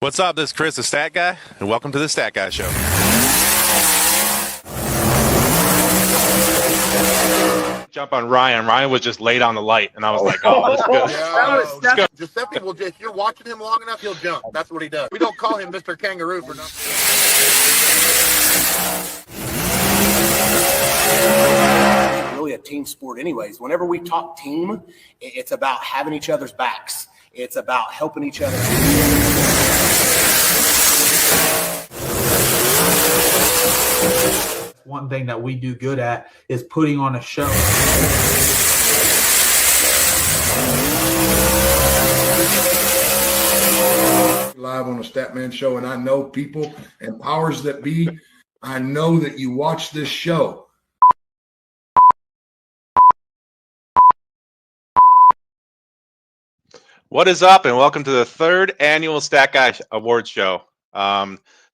What's up? This is Chris, the Stat Guy, and welcome to the Stat Guy Show. Jump on Ryan. Ryan was just late on the light, and I was like, "Oh, that's good." Yo, Giuseppe will just, you're watching him long enough, he'll jump. That's what he does. We don't call him Mr. Kangaroo for nothing. Really a team sport anyways. Whenever we talk team, it's about having each other's backs. It's about helping each other. One thing that we do good at is putting on a show. Live on the Statman Show, and I know people and powers that be, I know that you watch this show. What is up, and welcome to the third annual Stat Guy Awards Show.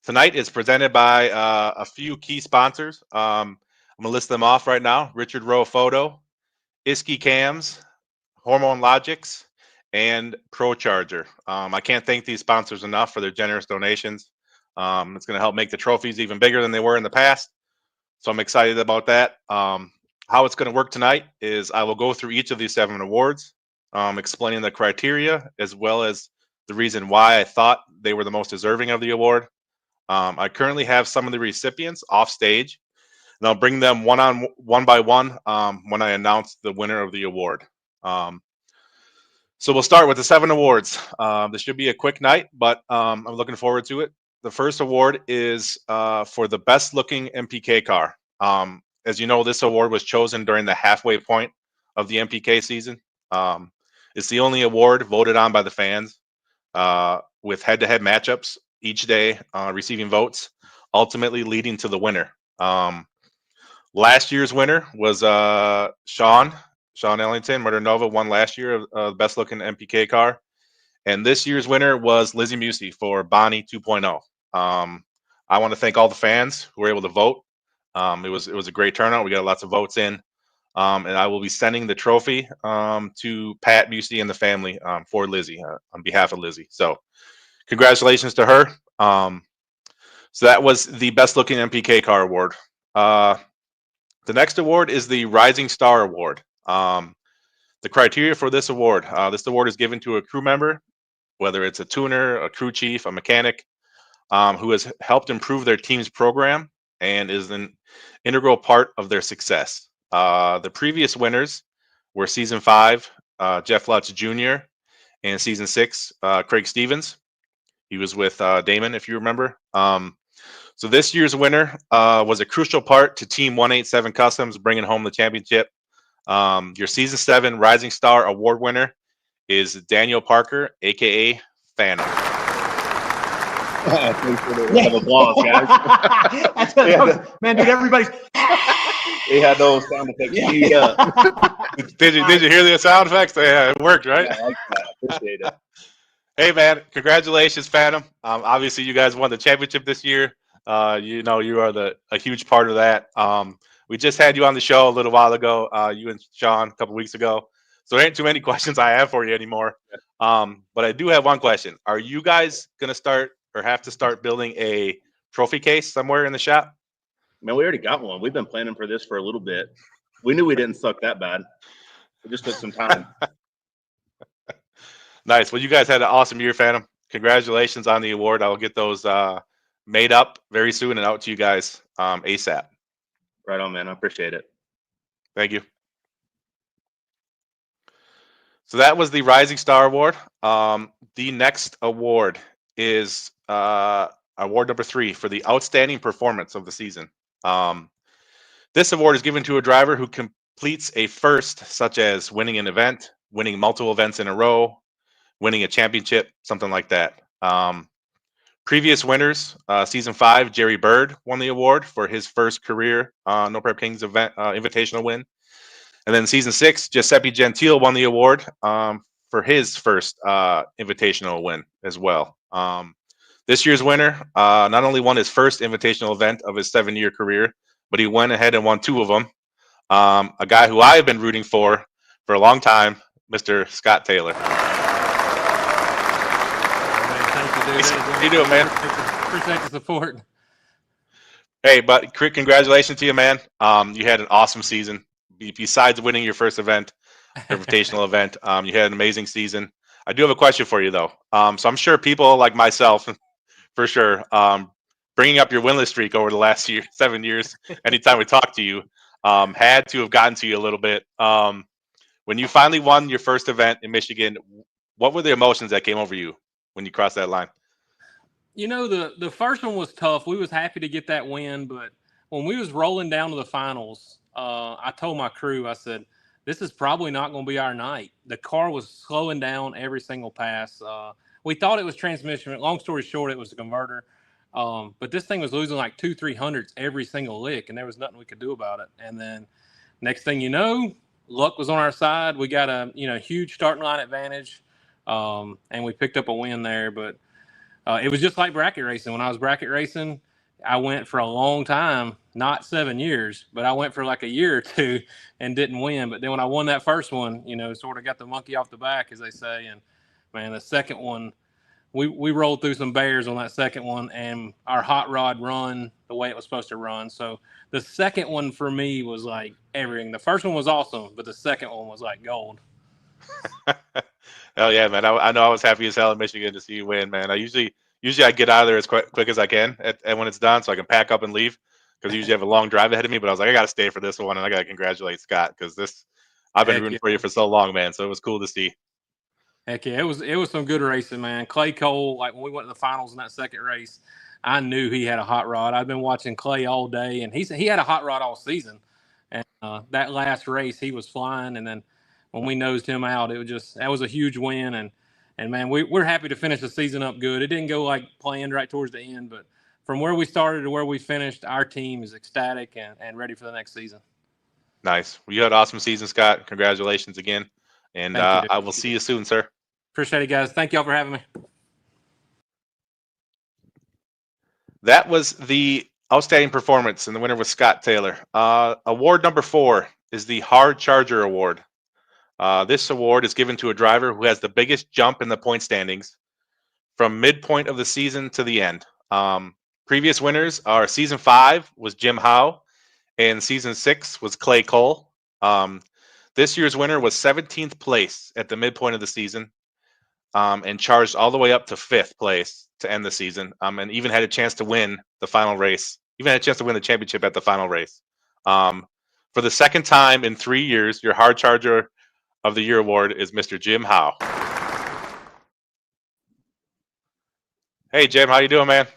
Tonight is presented by a few key sponsors. I'm gonna list them off right now: Richard Rowe Photo, Iski Cams, Hormone Logics, and ProCharger. I can't thank these sponsors enough for their generous donations. It's going to help make the trophies even bigger than they were in the past. So I'm excited about that. How it's going to work tonight is I will go through each of these 7 awards, explaining the criteria as well as the reason why I thought they were the most deserving of the award. I currently have some of the recipients off stage, and I'll bring them one by one when I announce the winner of the award. So we'll start with the 7 awards. This should be a quick night, but I'm looking forward to it. The first award is for the best looking MPK car. As you know, this award was chosen during the halfway point of the MPK season. It's the only award voted on by the fans with head-to-head matchups each day, receiving votes, ultimately leading to the winner. Last year's winner was Sean Ellington. Murder Nova won last year of best looking MPK car. And this year's winner was Lizzie Musey for Bonnie 2.0. I want to thank all the fans who were able to vote. It was a great turnout. We got lots of votes in. And I will be sending the trophy to Pat Musey and the family for Lizzie, on behalf of Lizzie. So congratulations to her. So that was the best looking MPK car award. The next award is the Rising Star Award. The criteria for this award is given to a crew member, whether it's a tuner, a crew chief, a mechanic, who has helped improve their team's program and is an integral part of their success. The previous winners were Season 5, Jeff Lutz Jr., and Season 6, Craig Stevens. He was with Damon, if you remember. So this year's winner was a crucial part to Team 187 Customs bringing home the championship. Your Season 7 Rising Star Award winner is Daniel Parker, aka Phantom. Thanks for the round of applause, guys. Man, dude, everybody's. They had those sound effects queued up. Did you hear the sound effects? Yeah, it worked, right? Yeah, I like that. Appreciate it. Hey, man, congratulations, Phantom. Obviously, you guys won the championship this year. You know, you are a huge part of that. We just had you on the show a little while ago, you and Sean a couple weeks ago. So there ain't too many questions I have for you anymore. But I do have one question. Are you guys going to start or have to start building a trophy case somewhere in the shop? Man, we already got one. We've been planning for this for a little bit. We knew we didn't suck that bad. It just took some time. Nice. Well, you guys had an awesome year, Phantom. Congratulations on the award. I will get those made up very soon and out to you guys ASAP. Right on, man. I appreciate it. Thank you. So that was the Rising Star Award. The next award is award number 3 for the outstanding performance of the season. This award is given to a driver who completes a first, such as winning an event, winning multiple events in a row, winning a championship, something like that. Previous winners, Season 5, Jerry Bird won the award for his first career No Prep Kings event invitational win. And then Season 6, Giuseppe Gentile won the award for his first invitational win as well. This year's winner not only won his first invitational event of his 7-year career, but he went ahead and won 2 of them. A guy who I have been rooting for a long time, Mr. Scott Taylor. Thank you. How you doing, man? Appreciate the support. Hey, but congratulations to you, man. You had an awesome season. Besides winning your first event, invitational event, you had an amazing season. I do have a question for you, though. So I'm sure people like myself, for sure, bringing up your winless streak over the last 7 years, anytime we talk to you, had to have gotten to you a little bit. When you finally won your first event in Michigan, what were the emotions that came over you when you crossed that line? You know, the first one was tough. We was happy to get that win, but when we was rolling down to the finals, I told my crew, I said, this is probably not going to be our night. The car was slowing down every single pass. We thought it was transmission. Long story short, it was a converter. But this thing was losing like 200-300 every single lick, and there was nothing we could do about it. And then next thing you know, luck was on our side. We got a huge starting line advantage, and we picked up a win there. But it was just like bracket racing. When I was bracket racing, I went for a long time, not 7 years, but I went for like a year or two and didn't win. But then when I won that first one, sort of got the monkey off the back, as they say. And man, the second one, we rolled through some bears on that second one, and our hot rod run the way it was supposed to run. So the second one for me was like everything. The first one was awesome, but the second one was like gold. Hell yeah, man. I know I was happy as hell in Michigan to see you win, man. Usually I get out of there as quick as I can and when it's done so I can pack up and leave, because usually I have a long drive ahead of me. But I was like, I got to stay for this one, and I got to congratulate Scott, because I've been rooting for you for so long, man. So it was cool to see. Heck yeah, it was some good racing, man. Clay Cole, like when we went to the finals in that second race, I knew he had a hot rod. I've been watching Clay all day, and he had a hot rod all season. And that last race, he was flying, and then when we nosed him out, that was a huge win. And man, we're happy to finish the season up good. It didn't go like planned right towards the end, but from where we started to where we finished, our team is ecstatic and ready for the next season. Nice. Well, you had an awesome season, Scott. Congratulations again. And I will see you soon, sir. Appreciate it, guys. Thank y'all for having me. That was the outstanding performance, and the winner was Scott Taylor. Award number 4 is the Hard Charger Award. This award is given to a driver who has the biggest jump in the point standings from midpoint of the season to the end. Previous winners are Season 5 was Jim Howe, and Season 6 was Clay Cole. This year's winner was 17th place at the midpoint of the season, and charged all the way up to 5th place to end the season, and even had a chance to win the final race, even had a chance to win the championship at the final race. For the second time in 3 years, your Hard Charger of the Year award is Mr. Jim Howe. Hey, Jim, how you doing, man?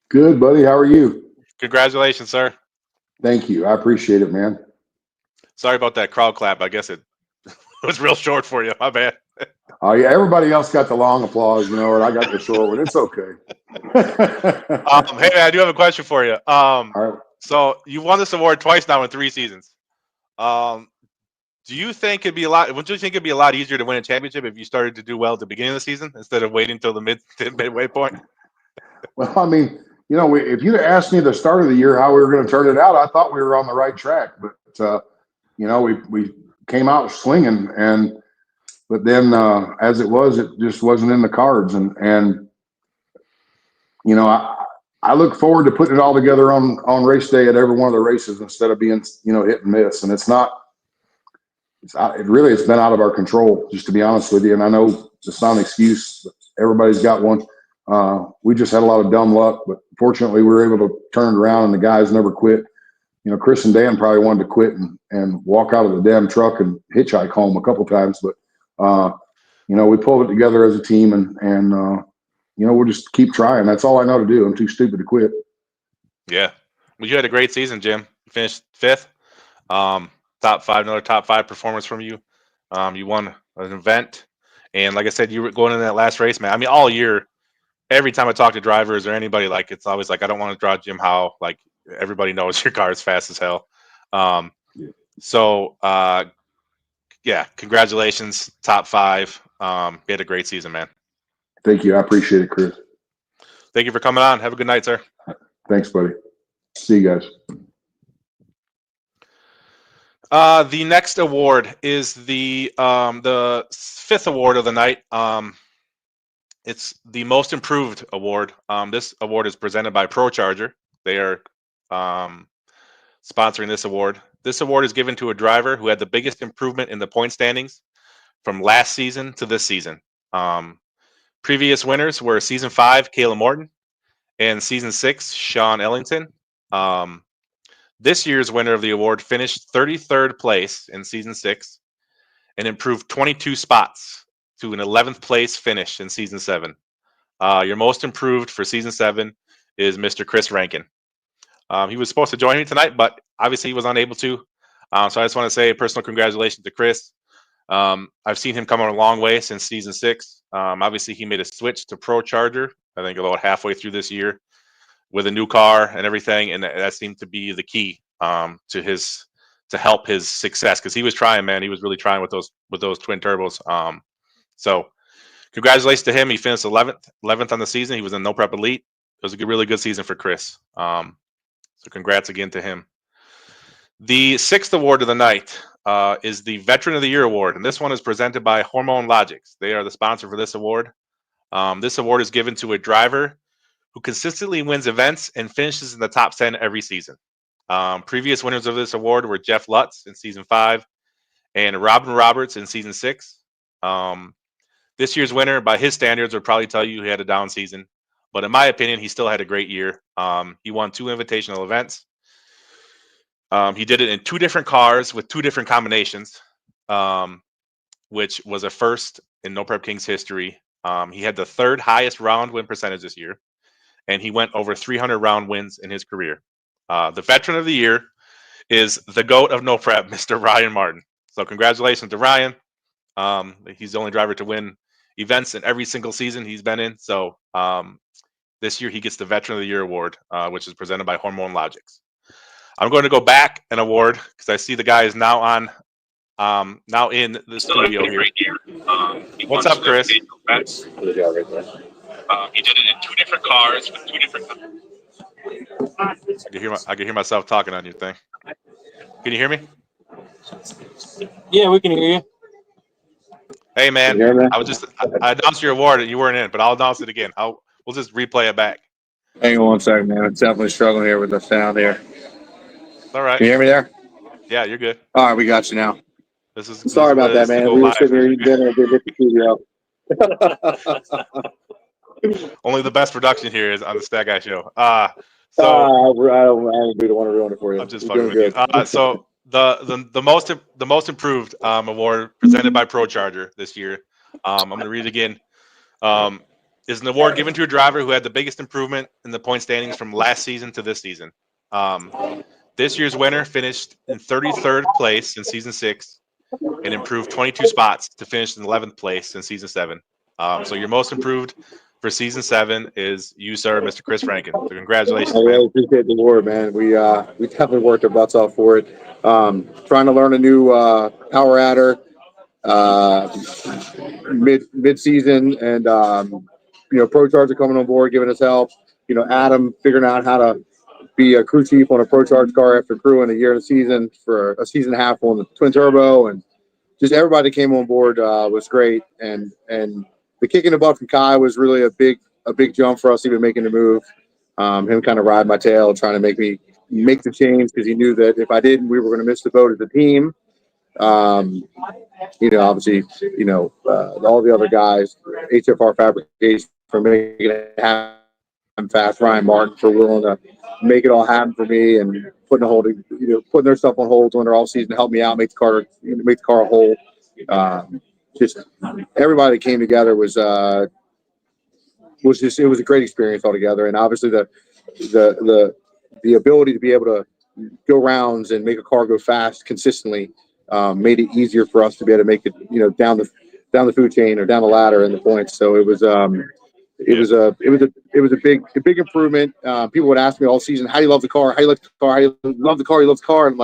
Good, buddy. How are you? Congratulations, sir. Thank you. I appreciate it, man. Sorry about that crowd clap. I guess it was real short for you. My bad. Oh, yeah. Everybody else got the long applause, and I got the short one. It's okay. Hey, man, I do have a question for you. All right. So you won this award twice now in 3 seasons. Do you think it'd be a lot? Would you think it'd be a lot easier to win a championship if you started to do well at the beginning of the season instead of waiting until the midway point? Well, I mean, if you'd asked me at the start of the year how we were going to turn it out, I thought we were on the right track. But we came out swinging, but then as it was, it just wasn't in the cards. And I look forward to putting it all together on race day at every one of the races instead of being hit and miss. And it's been out of our control, just to be honest with you. And I know it's not an excuse, but everybody's got one. We just had a lot of dumb luck, but fortunately we were able to turn it around, and the guys never quit. Chris and Dan probably wanted to quit and walk out of the damn truck and hitchhike home a couple times, but we pulled it together as a team, and we'll just keep trying. That's all I know to do. I'm too stupid to quit. Yeah. Well, you had a great season, Jim. You finished 5th. Top 5, another top 5 performance from you. You won an event, and like I said, you were going in that last race, man. I mean, all year, every time I talk to drivers or anybody, like, it's always like, I don't want to draw Jim Howe. Like, everybody knows your car is fast as hell. So congratulations, top 5. You had a great season, man. Thank you. I appreciate it, Chris. Thank you for coming on. Have a good night, sir. Thanks, buddy. See you guys. The next award is the 5th award of the night. It's the most improved award. This award is presented by ProCharger. They are sponsoring this award. This award is given to a driver who had the biggest improvement in the point standings from last season to this season. Previous winners were season 5, Kayla Morton, and season 6, Sean Ellington. This year's winner of the award finished 33rd place in season 6 and improved 22 spots to an 11th place finish in season 7. Your most improved for season 7 is Mr. Chris Rankin. He was supposed to join me tonight, but obviously he was unable to. So I just want to say a personal congratulations to Chris. I've seen him come on a long way since season 6. Obviously, he made a switch to ProCharger, I think about halfway through this year, with a new car and everything, and that seemed to be the key to help his success, because he was trying, man. He was really trying with those twin turbos. So congratulations to him. He finished 11th on the season. He was in No Prep Elite. It was a really good season for Chris. So congrats again to him. The 6th award of the night is the Veteran of the Year award, and this one is presented by Hormone Logics. They are the sponsor for this award. This award is given to a driver who consistently wins events and finishes in the top 10 every season. Previous winners of this award were Jeff Lutz in season 5 and Robin Roberts in season 6. This year's winner, by his standards, would probably tell you he had a down season, but in my opinion, he still had a great year. He won 2 invitational events. He did it in 2 different cars with 2 different combinations, which was a first in No Prep Kings history. He had the 3rd highest round win percentage this year, and he went over 300 round wins in his career. The Veteran of the Year is the GOAT of No Prep, Mr. Ryan Martin. So congratulations to Ryan. He's the only driver to win events in every single season he's been in. So this year he gets the Veteran of the Year award, which is presented by Hormone Logics. I'm going to go back an award because I see the guy is now on, now in the studio here. What's up, Chris? He did it in 2 different cars with 2 different. I can hear myself talking on your thing. Can you hear me? Yeah, we can hear you. Hey, man, I announced your award and you weren't in, but I'll announce it again. We'll just replay it back. Hang on 1 second, man. I'm definitely struggling here with the sound here. All right. Can you hear me there? Yeah, you're good. All right, we got you now. Sorry about that, man. We were sitting here eating dinner at the studio. Only the best production here is on the Stat Guy Show. I don't want to ruin it for you. I'm just fucking with you. So the most improved award presented by ProCharger this year. I'm going to read it again. Is an award given to a driver who had the biggest improvement in the point standings from last season to this season. This year's winner finished in 33rd place in season 6 and improved 22 spots to finish in 11th place in season 7. So your most improved for season 7 is you, sir, Mr. Chris Rankin. So congratulations. I really appreciate the award, man. We definitely worked our butts off for it. Trying to learn a new power adder mid-season, and ProCharger coming on board, giving us help. Adam figuring out how to be a crew chief on a ProCharge car after crewing a year and a season for a season and a half on the twin turbo, and just everybody that came on board was great. And the kick in the butt from Kai was really a big jump for us even making the move. Him kind of riding my tail, trying to make me make the change because he knew that if I didn't, we were going to miss the boat as a team. Obviously, all the other guys, HFR Fabrication for making it happen fast, Ryan Martin for willing to make it all happen for me and putting their stuff on hold during their off season to help me out, make the car whole. Just everybody that came together was it was a great experience altogether. And obviously the ability to be able to go rounds and make a car go fast consistently made it easier for us to be able to make it, down the food chain or down the ladder and the points. So it was a big improvement. People would ask me all season, how do you love the car? How do you like the car? How do you love the car? You love the car? And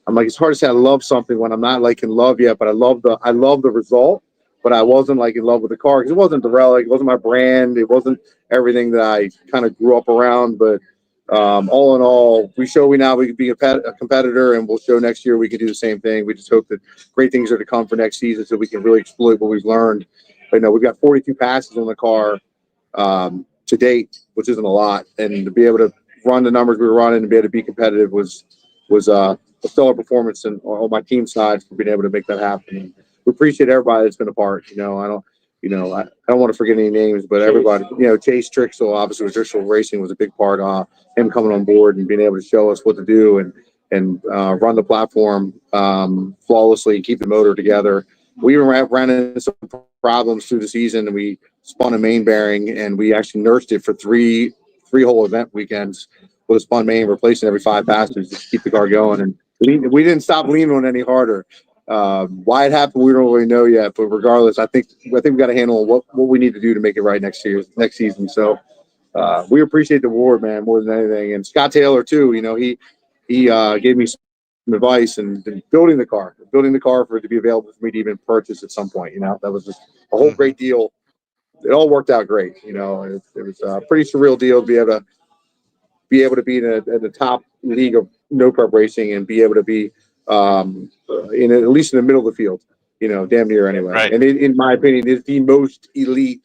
I'm like, it's hard to say I love something when I'm not like in love yet, but I love the result, but I wasn't like in love with the car because it wasn't the relic, it wasn't my brand, it wasn't everything that I kind of grew up around. But all in all, we now we can be a competitor, and we'll show next year we can do the same thing. We just hope that great things are to come for next season so we can really exploit what we've learned But no, we've got 42 passes on the car to date, which isn't a lot. And to be able to run the numbers we were running and be able to be competitive was a stellar performance on my team side for being able to make that happen. And we appreciate everybody that's been a part. I don't want to forget any names, but everybody, Chase Trixel, obviously with Trixel Racing was a big part of him coming on board and being able to show us what to do and run the platform flawlessly and keep the motor together. We ran into some problems through the season, and we spun a main bearing, and we actually nursed it for three whole event weekends with a spun main, replacing every 5 passes to keep the car going. And we didn't stop leaning on it any harder. Why it happened, we don't really know yet. But regardless, I think we got to handle what we need to do to make it right next season. So we appreciate the award, man, more than anything. And Scott Taylor too. He gave me some advice and building the car for it to be available for me to even purchase at some point. That was just a whole great deal. It all worked out great. It was a pretty surreal deal to be able to be in the top league of no prep racing and be able to be at least in the middle of the field, damn near anyway. Right. And in my opinion, is the most elite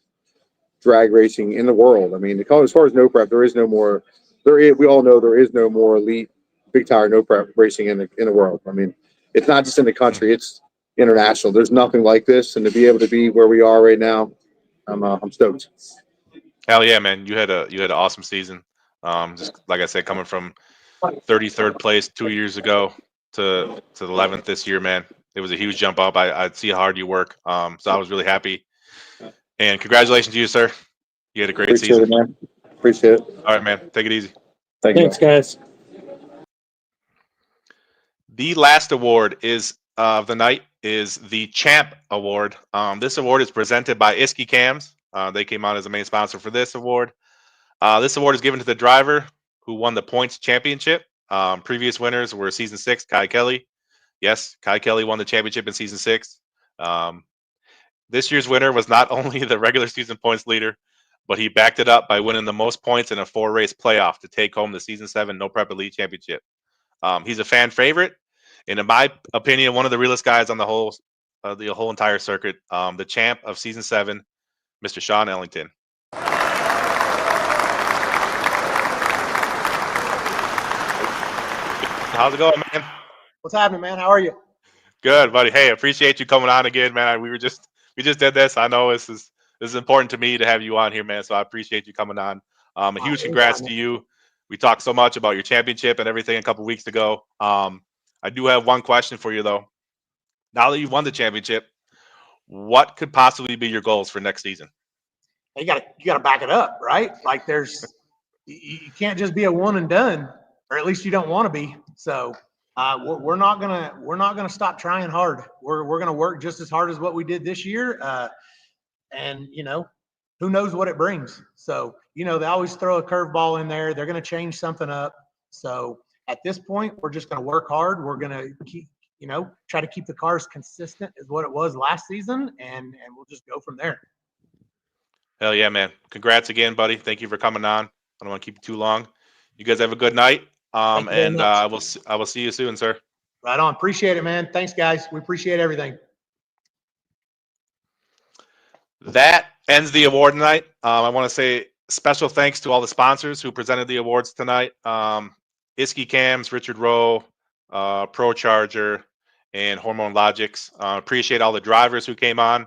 drag racing in the world. I mean, as far as no prep, there is no more. We all know there is no more elite big tire no prep racing in the world. I mean, it's not just in the country; it's international. There's nothing like this, and to be able to be where we are right now, I'm stoked. Hell yeah, man! You had an awesome season. Just like I said, coming from 33rd place 2 years ago to the 11th this year, man. It was a huge jump up. I see how hard you work. So I was really happy. And congratulations to you, sir. You had a great Appreciate season. it, man. Appreciate it. All right, man. Take it easy. Thanks, guys. The last award of the night is the Champ Award. This award is presented by Isky Cams. They came out as the main sponsor for this award. This award is given to the driver who won the points championship. Previous winners were season 6, Kai Kelly. Yes, Kai Kelly won the championship in season 6. This year's winner was not only the regular season points leader, but he backed it up by winning the most points in a 4-race playoff to take home the season 7 No Prep Elite Championship. He's a fan favorite, and in my opinion, one of the realest guys on the whole entire circuit. The champ of season 7, Mr. Sean Ellington. How's it going, man? What's happening, man? How are you? Good, buddy. Hey, appreciate you coming on again, man. We just did this. I know this is important to me to have you on here, man. So I appreciate you coming on. A huge congrats to you. We talked so much about your championship and everything a couple weeks ago. I do have one question for you though. Now that you've won the championship, what could possibly be your goals for next season? You gotta back it up, right? Like you can't just be a one and done, or at least you don't want to be. So we're not gonna stop trying hard. We're gonna work just as hard as what we did this year. And who knows what it brings. So they always throw a curveball in there. They're gonna change something up. So at this point, we're just gonna work hard. We're gonna keep try to keep the cars consistent as what it was last season, and we'll just go from there. Hell yeah, man. Congrats again, buddy. Thank you for coming on. I don't want to keep you too long. You guys have a good night. And I will see you soon, sir. Right on. Appreciate it, man. Thanks, guys. We appreciate everything. That ends the award night. I want to say special thanks to all the sponsors who presented the awards tonight. Isky Cams, Richard Rowe, Pro Charger, and Hormone Logics. Appreciate all the drivers who came on.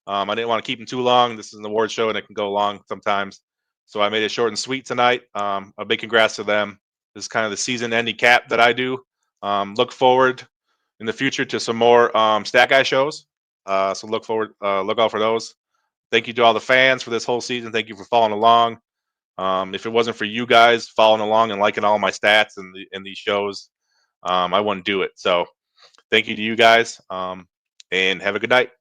I didn't want to keep them too long. This is an award show and it can go long sometimes. So I made it short and sweet tonight. A big congrats to them. This is kind of the season ending cap that I do. Look forward in the future to some more Stat Guy shows. So look out for those. Thank you to all the fans for this whole season. Thank you for following along. If it wasn't for you guys following along and liking all my stats in these shows, I wouldn't do it. So thank you to you guys, and have a good night.